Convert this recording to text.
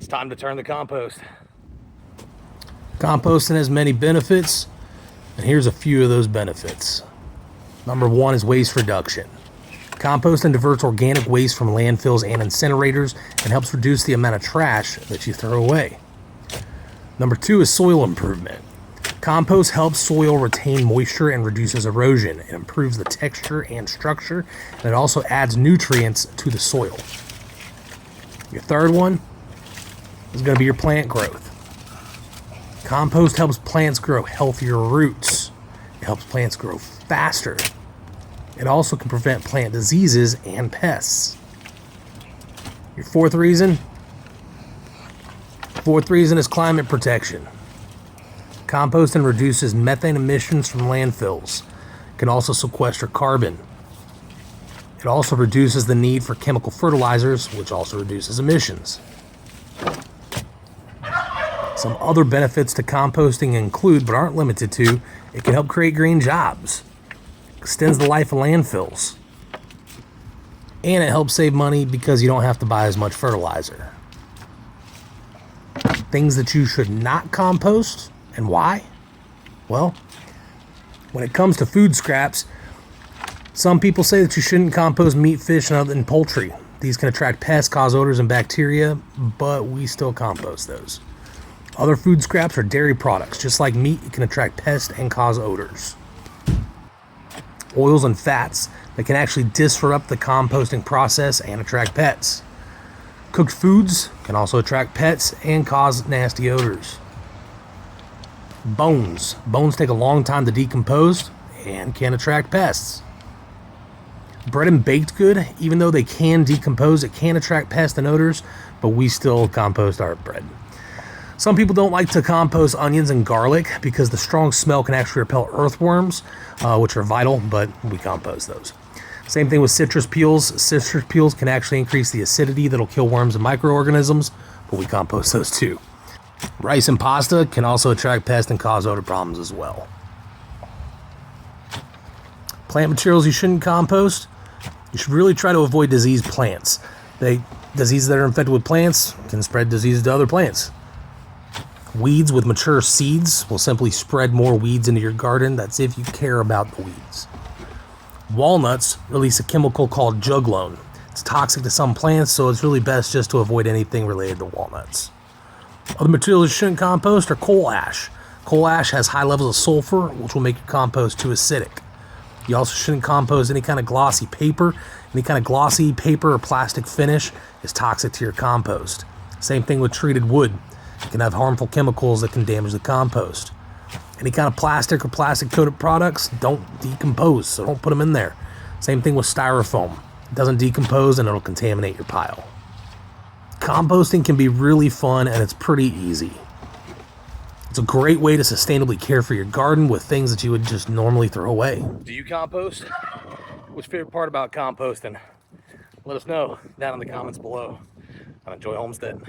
It's time to turn the compost. Composting has many benefits, and here's a few of those benefits. Number one is waste reduction. Composting diverts organic waste from landfills and incinerators and helps reduce the amount of trash that you throw away. Number two is soil improvement. Compost helps soil retain moisture and reduces erosion. It improves the texture and structure, and it also adds nutrients to the soil. Your third one is going to be your plant growth. Compost helps plants grow healthier roots. It helps plants grow faster. It also can prevent plant diseases and pests. Your fourth reason is climate protection. Composting reduces methane emissions from landfills. It can also sequester carbon. It also reduces the need for chemical fertilizers, which also reduces emissions. Some other benefits to composting include, but aren't limited to, it can help create green jobs, extends the life of landfills, and it helps save money because you don't have to buy as much fertilizer. Things that you should not compost, and why? Well, when it comes to food scraps, some people say that you shouldn't compost meat, fish, and poultry. These can attract pests, cause odors and bacteria, but we still compost those. Other food scraps are dairy products. Just like meat, it can attract pests and cause odors. Oils and fats that can actually disrupt the composting process and attract pets. Cooked foods can also attract pets and cause nasty odors. Bones take a long time to decompose and can attract pests. Bread and baked good, even though they can decompose, it can attract pests and odors, but we still compost our bread. Some people don't like to compost onions and garlic because the strong smell can actually repel earthworms, which are vital, but we compost those. Same thing with citrus peels. Citrus peels can actually increase the acidity that'll kill worms and microorganisms, but we compost those too. Rice and pasta can also attract pests and cause odor problems as well. Plant materials you shouldn't compost. You should really try to avoid diseased plants. Diseases that are infected with plants can spread diseases to other plants. Weeds with mature seeds will simply spread more weeds into your garden. That's if you care about the weeds. Walnuts release a chemical called juglone. It's toxic to some plants, so it's really best just to avoid anything related to walnuts. Other materials you shouldn't compost are coal ash. Coal ash has high levels of sulfur, which will make your compost too acidic. You also shouldn't compost any kind of glossy paper. Any kind of glossy paper or plastic finish is toxic to your compost. Same thing with treated wood. It can have harmful chemicals that can damage the compost. Any kind of plastic or plastic coated products don't decompose, so don't put them in there. Same thing with styrofoam. It doesn't decompose and it'll contaminate your pile. Composting can be really fun and it's pretty easy. It's a great way to sustainably care for your garden with things that you would just normally throw away. Do you compost? What's your favorite part about composting? Let us know down in the comments below. I enjoy homesteading.